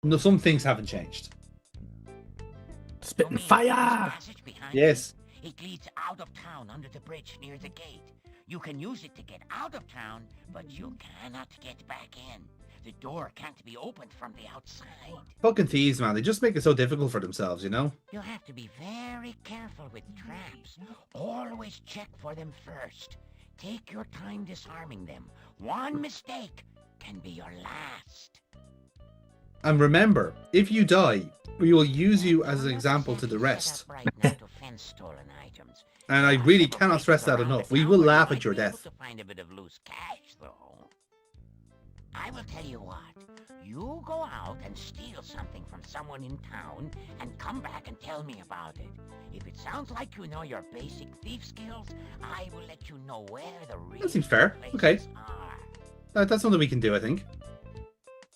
No, some things haven't changed. Spitting fire! Yes. It leads out of town under the bridge near the gate. You can use it to get out of town, but you cannot get back in. The door can't be opened from the outside. Fucking thieves, man. They just make it so difficult for themselves, you know? You have to be very careful with traps. Always check for them first. Take your time disarming them. One mistake can be your last. And remember, if you die, we will use you as an example to the rest. And I really cannot stress that enough. We will laugh at your death. Find a bit of loose cash, though. I will tell you what. You go out and steal something from someone in town and come back and tell me about it. If it sounds like you know your basic thief skills, I will let you know where the real That seems fair. Okay. That's something we can do, I think.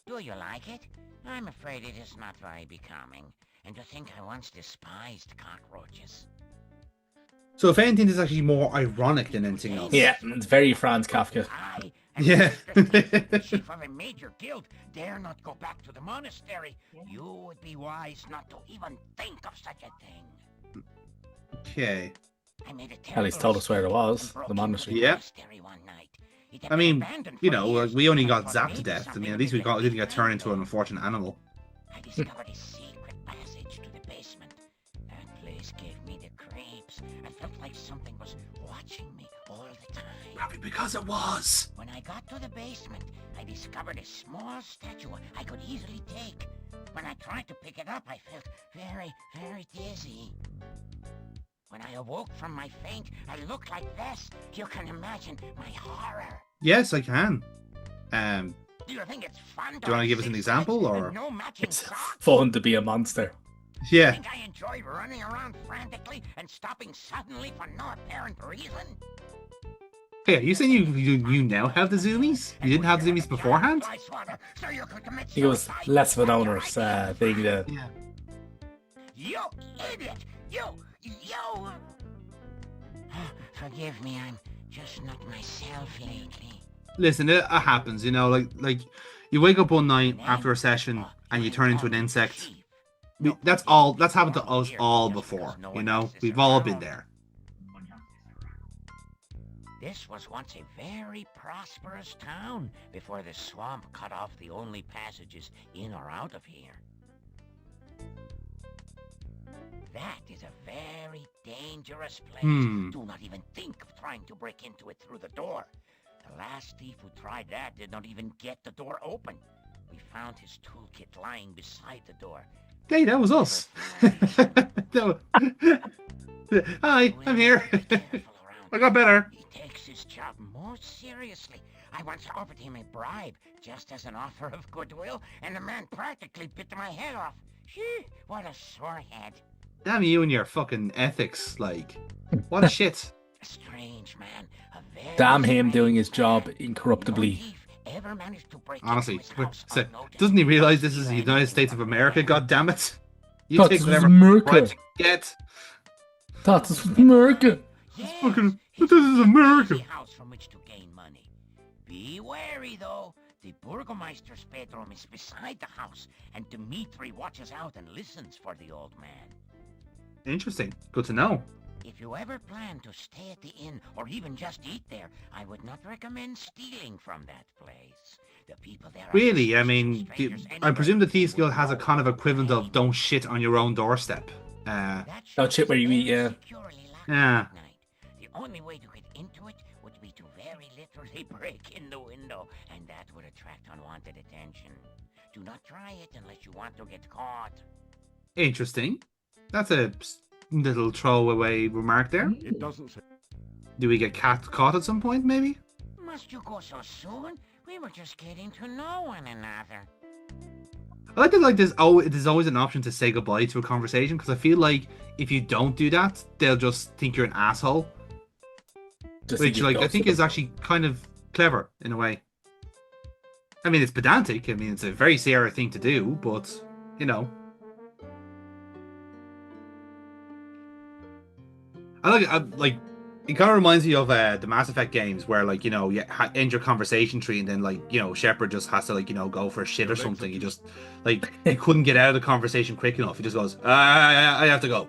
Do you like it? I'm afraid it is not very becoming. And to think I once despised cockroaches. So if anything, this is actually more ironic than anything else. Yeah, it's very Franz Kafka. Yeah. The chief of a major guild dare not go back to the monastery. You would be wise not to even think of such a thing. Okay. At least told us where it was, the monastery. Yeah. I mean, you know, we only got zapped to death. I mean, at least didn't get turned into an unfortunate animal. I discovered a secret passage to the basement. That place gave me the creeps. I felt like something was watching me all the time. Probably because it was. When I got to the basement, I discovered a small statue I could easily take. When I tried to pick it up, I felt very, very dizzy. When I awoke from my faint, I looked like this. You can imagine my horror. Yes, I can. Do you think it's fun? Do you want to give us an example, or? No It's fun to be a monster. Yeah. I think I enjoy running around frantically and stopping suddenly for no apparent reason. Hey, are you saying you now have the zoomies? You didn't have the zoomies beforehand? It was less of an onerous thing to... Yeah. You idiot! You! Forgive me, I'm just not myself lately. Listen, it happens, you know, like you wake up one night after a session and you turn into an insect. That's happened to us all before, you know? We've all been there. This was once a very prosperous town before the swamp cut off the only passages in or out of here. That is a very dangerous place. Do not even think of trying to break into it through the door. The last thief who tried that did not even get the door open. We found his toolkit lying beside the door. Hey, that was us. Hi, I'm here. I got better. He takes his job most seriously. I once offered him a bribe just as an offer of goodwill, and the man practically bit my head off. Phew, what a sore head. Damn you and your fucking ethics, like. What a shit. A strange man. A very Damn him doing his job incorruptibly. Honestly, doesn't he realize this is the United States of America? God damn it! You Thought take this was whatever America. rights you get. Thought this was America. This is America. House from which to gain money. Be wary, though. The Burgomeister's bedroom is beside the house, and Dimitri watches out and listens for the old man. Interesting. Good to know. If you ever plan to stay at the inn or even just eat there, I would not recommend stealing from that place. The people there. Really, I mean, I presume the Thieves Guild has a kind of equivalent of don't shit on your own doorstep. Don't shit where you eat, yeah. Yeah. The only way to get into it would be to very literally break in the window, and that would attract unwanted attention. Do not try it unless you want to get caught. Interesting. That's a little throwaway remark there. It doesn't say. Do we get caught at some point, maybe? Must you go so soon? We were just getting to know one another. I like that, like, there's always an option to say goodbye to a conversation, because I feel like if you don't do that, they'll just think you're an asshole. Which, like, I think is actually kind of clever, in a way. I mean, it's pedantic. I mean, it's a very Sierra thing to do, but, you know. I like It kind of reminds me of the Mass Effect games where, like, you know, you end your conversation tree and then, like, you know, Shepard just has to, like, you know, go for a shit or something. He just, like, he couldn't get out of the conversation quick enough. He just goes, I have to go.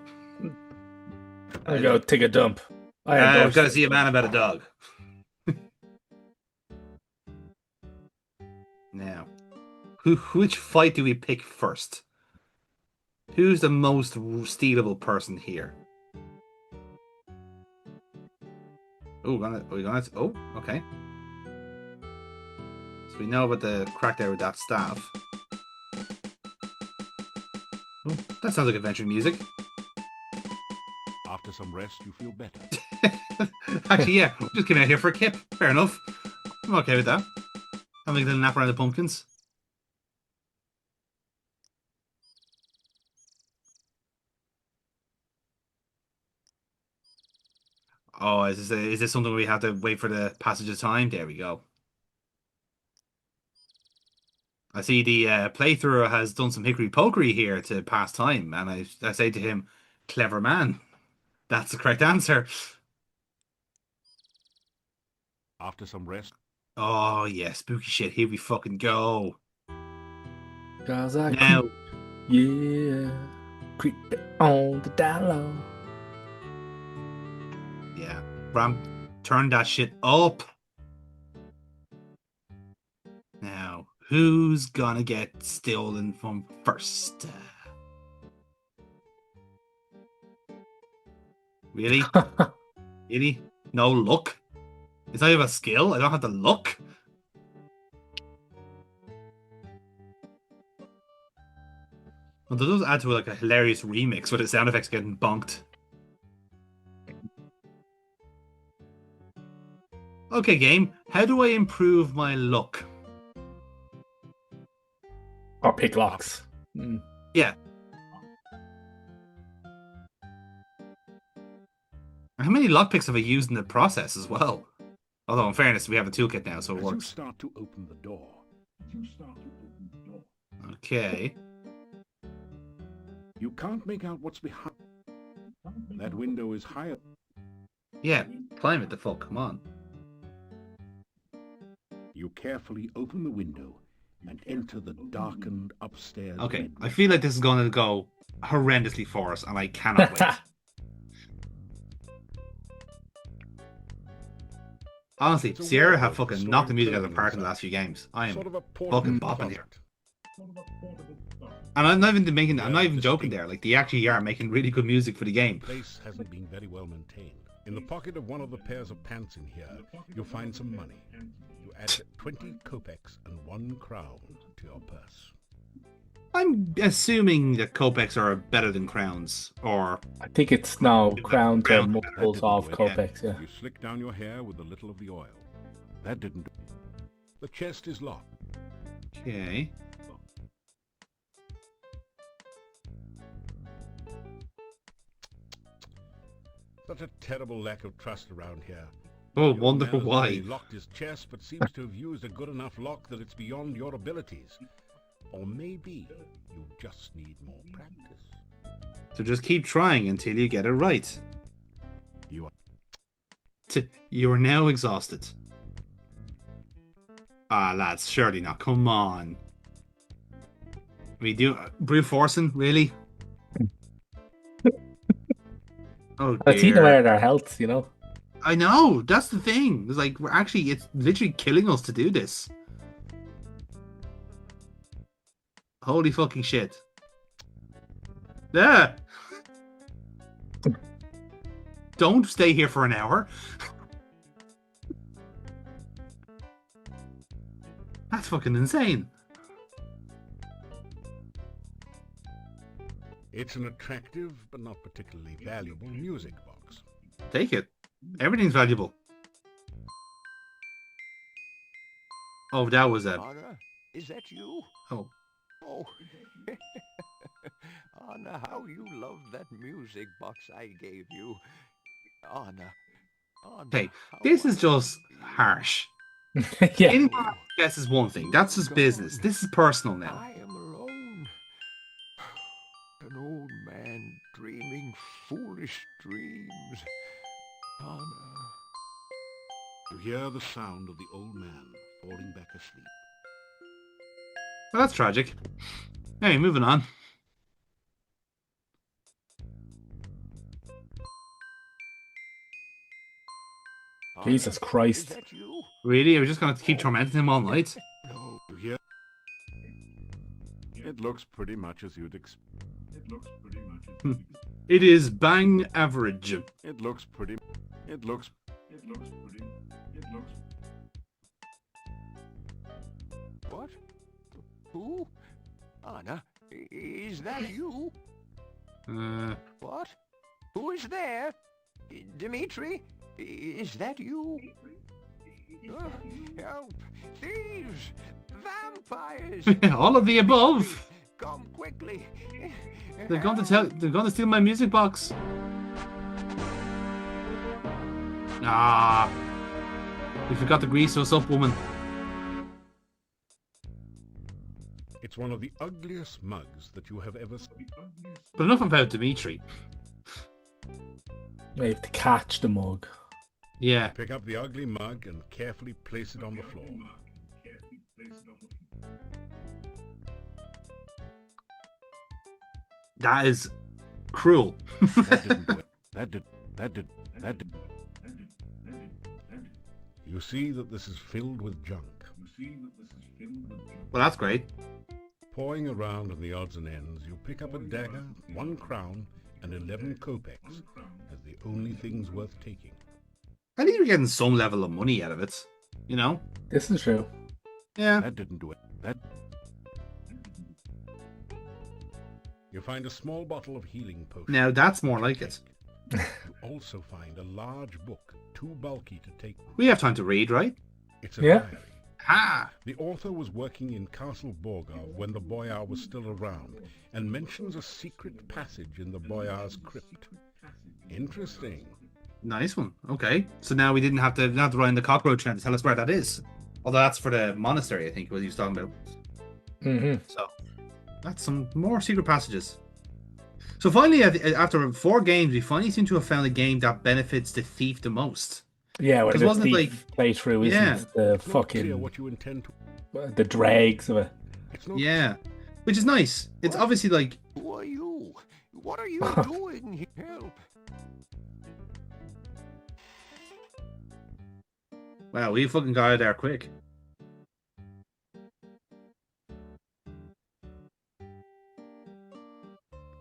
I go take a dump. I I've endorse got to this. see a man about a dog. Now, which fight do we pick first? Who's the most stealable person here? Oh, oh, okay. So we know about the crack there with that staff. Oh, that sounds like adventure music. After some rest, you feel better. Actually, yeah, we just came out here for a kip. Fair enough. I'm okay with that. Having a little nap around the pumpkins. Oh, is this something we have to wait for the passage of time? There we go. I see the playthrough has done some hickory pokery here to pass time, and I say to him, clever man. That's the correct answer. After some rest. Oh, yeah, spooky shit. Here we fucking go. Cause I Now, creep, yeah, creep on the down low. yeah, Ram, turn that shit up. Now, who's gonna get stolen from first? Really? Really? No luck? It's not even a skill? I don't have the luck? Well, that does add to like a hilarious remix with the sound effects getting bonked. Okay, game. How do I improve my luck? Or pick locks. Mm. Yeah. How many lockpicks have I used in the process as well? Although, in fairness, we have a toolkit now, so it As works. you start to open the door. Okay. You can't make out what's behind. That window is higher. Yeah, climb it the fuck, come on. You carefully open the window and enter the darkened upstairs. Okay, bedroom. I feel like this is going to go horrendously for us, and I cannot wait. Honestly, It's a Sierra world have of fucking historic knocked the music out of the clothing park in the inside. last few games. I am Sort of a fucking portable bopping here. closet. And I'm not even making, I'm not even Yeah, joking distinct. there. Like, they actually are making really good music for the game. The place hasn't been very well maintained. In the pocket of one of the pairs of pants in here, you'll find some money. You add 20 kopecks and 1 crown to your purse. I'm assuming that kopecks are better than crowns, or I think it's now crown to Crown. multiples That of didn't do it. kopecks, yeah. You slick down your hair with a little of the oil. That didn't do it. The chest is locked. okay. Such a terrible lack of trust around here. Oh, The old wonderful man has why. only locked his chest, but seems to have used a good enough lock that it's beyond your abilities. Or maybe you just need more practice. So just keep trying until you get it right. You are You are now exhausted. Ah, lads, surely not. Come on. We do brute forcing, really? Oh It's eating away dear. at our health, you know. I know. That's the thing. It's like it's literally killing us to do this. Holy fucking shit. Yeah. Don't stay here for an hour. That's fucking insane. It's an attractive but not particularly valuable music box. Take it. Everything's valuable. Oh, that was a... Anna, is that you? Oh. Oh. Anna, how you love that music box I gave you. Anna. Hey, how this is I just love you. harsh. Yeah. In guess is one thing. That's just business. This is personal now. I am alone. An old man dreaming foolish dreams. Anna. hear the sound of the old man falling back asleep. Well, that's tragic. Hey, moving on. Jesus Christ. Is that you? Really? Are we just going to keep tormenting him all night? No, you hear? It looks pretty much as you'd expect. It is bang average. It looks pretty. What? Who? Anna, is that you? What? Who is there? Dmitri, is that you? Help! Thieves! Vampires! All of the above. Come quickly! They're going to steal my music box. Ah. We forgot to grease us up, woman. It's one of the ugliest mugs that you have ever seen. But enough about Dimitri. We have to catch the mug. Yeah. Pick up the ugly mug and carefully place it on the floor. That is cruel. That did. You see that this is filled with junk. Well, that's great. Pawing around in the odds and ends, you pick up a dagger, 1 crown, and 11 kopecks as the only things worth taking. At least we're getting some level of money out of it. You know? This is true. Yeah. That didn't do it. You find a small bottle of healing potion. Now that's more like it. You also find a large book, too bulky to take. We have time to read, right? It's a Yeah. diary. Ha! The author was working in Castle Borgov when the Boyar was still around, and mentions a secret passage in the Boyar's crypt. Interesting. Nice one. Okay. So now we didn't have to run the cockroach now to tell us where that is. Although that's for the monastery, I think, what he was talking about. Mm-hmm. So that's some more secret passages. So finally, after 4 games, we finally seem to have found a game that benefits the thief the most. Yeah, where the wasn't it thief playthrough isn't Yeah. the It's not clear fucking what you intend to. the dregs of it. It's not. Yeah. Which is nice. It's obviously like, Who are you? What are you doing here? Help! wow, we fucking got out there quick.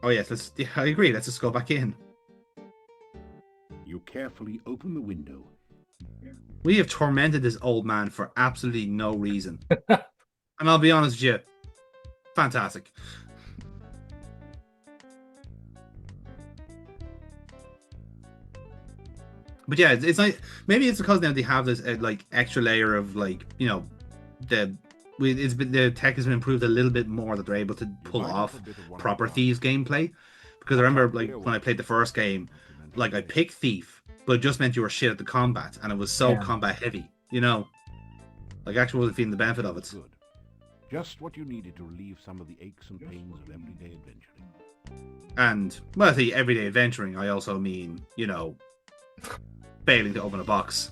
Oh yes, I agree. Let's just go back in. You carefully open the window. We have tormented this old man for absolutely no reason. And I'll be honest with you, fantastic. But yeah, it's like maybe it's because now they have this like extra layer of like, you know, the tech has been improved a little bit more that they're able to pull off proper Thieves gameplay. Because I remember like when I played the first game, like I picked Thief, but it just meant you were shit at the combat, and it was so combat heavy, you know. Like actually wasn't feeling the benefit of it. Good. Just what you needed to relieve some of the aches and pains of everyday adventuring. And when I say everyday adventuring, I also mean, you know, failing to open a box.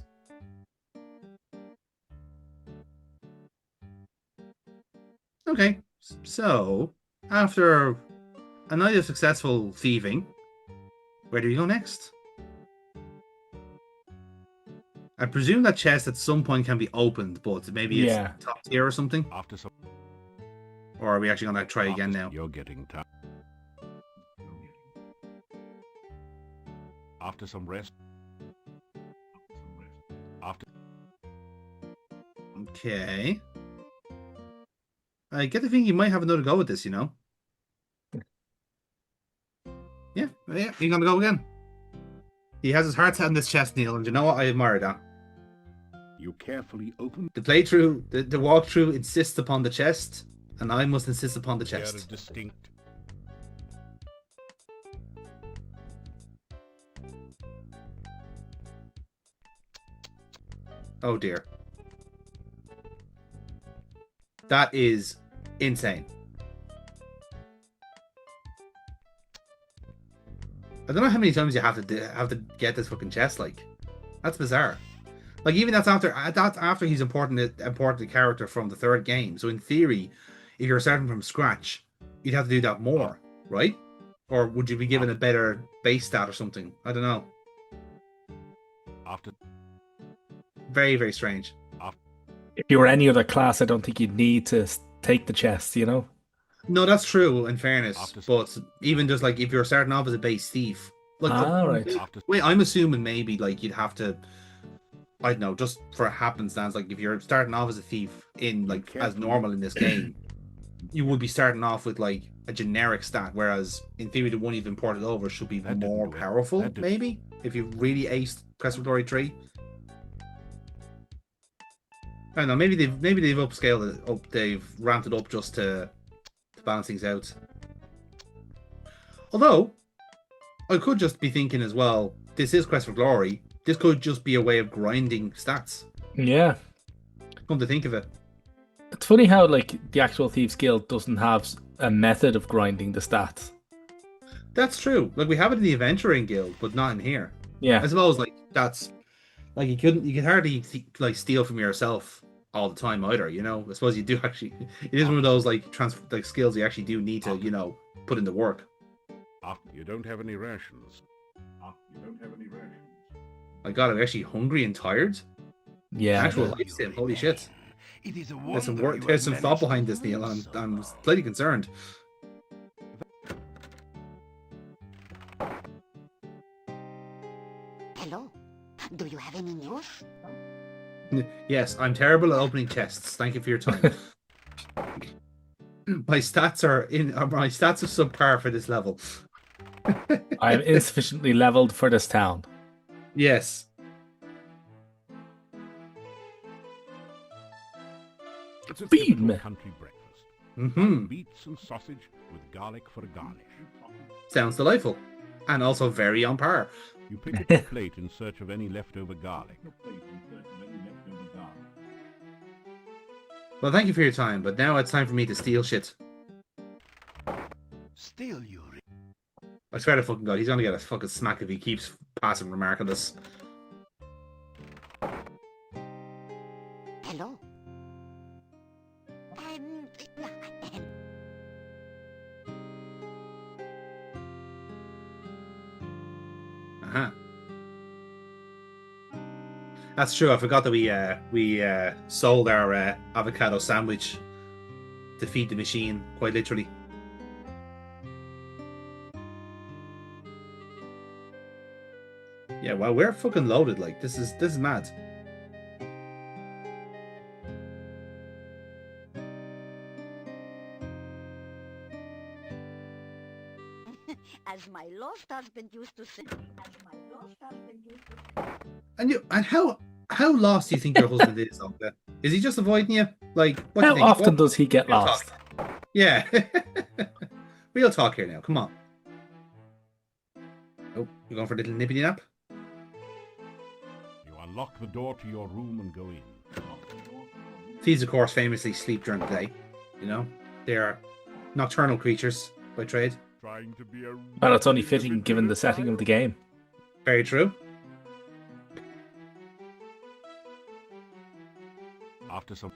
Okay, so after a night of successful thieving, where do we go next? I presume that chest at some point can be opened, but maybe it's top tier or something. After some. Or are we actually going to try again now? You're getting tired. After some rest. After. Okay. I get the feeling you might have another go with this, you know? Yeah, you're going to go again. He has his heart set on this chest, Neil, and you know what? I admire that. You carefully open. The playthrough, the walkthrough insists upon the chest, and I must insist upon the Hear a chest. distinct. Oh dear. That is insane. I don't know how many times you have to get this fucking chest. Like, that's bizarre. Like even that's after he's important character from the third game. So in theory, if you're starting from scratch, you'd have to do that more, right? Or would you be given a better base stat or something? I don't know. After Very, very strange. If you were any other class, I don't think you'd need to take the chest, you know? No, that's true. In fairness, After- but even just like if you're starting off as a base thief, like Right. wait, I'm assuming maybe like you'd have to. I don't know, just for happenstance, like if you're starting off as a thief in like as normal in this game, you would be starting off with like a generic stat, whereas in theory the one you've imported over should be That didn't more do it. powerful, That didn't- maybe if you really aced Quest for Glory 3. I don't know, maybe they've upscaled it up, they've ramped it up just to balance things out. Although I could just be thinking as well, this is Quest for Glory. This could just be a way of grinding stats. Yeah. Come to think of it. It's funny how like the actual Thieves Guild doesn't have a method of grinding the stats. That's true. Like we have it in the Adventuring Guild, but not in here. Yeah. I suppose like that's like you could hardly like steal from yourself all the time either. You know, I suppose you do actually. It is one of those like skills you actually do need to put into work. You don't have any rations. My God, I'm actually hungry and tired. Yeah. Actual life sim. Holy shit. It is a There's some wonder work. you There's have some thought behind managed this, to Neil. do I'm so. slightly concerned. Hello. Do you have any news? Yes, I'm terrible at opening chests. Thank you for your time. My stats are subpar for this level. I'm insufficiently leveled for this town. Yes. It's a Feed typical me. country breakfast. Mm-hmm. Beets and sausage with garlic for a garnish. Sounds delightful. And also very on par. You pick up a plate in search of any leftover garlic. Well, thank you for your time, but now it's time for me to steal shit. Still, you. I swear to fucking God, he's gonna get a fucking smack if he keeps passing remark on this. Hello. Uh-huh. That's true. I forgot that we sold our avocado sandwich to feed the machine, quite literally. Yeah, well, we're fucking loaded. Like this is mad. As my lost husband used to say. And how lost do you think your husband is, Olga? Is he just avoiding you? Like, what do you How think? often does he get Real lost? talk. Yeah. Real talk here now. Come on. Oh, you're going for a little nippity nap? You unlock the door to your room and go in. Thieves, of course, famously sleep during the day. You know, they are nocturnal creatures by trade. Trying to be a Well, it's only fitting given the setting of the game. Very true. After some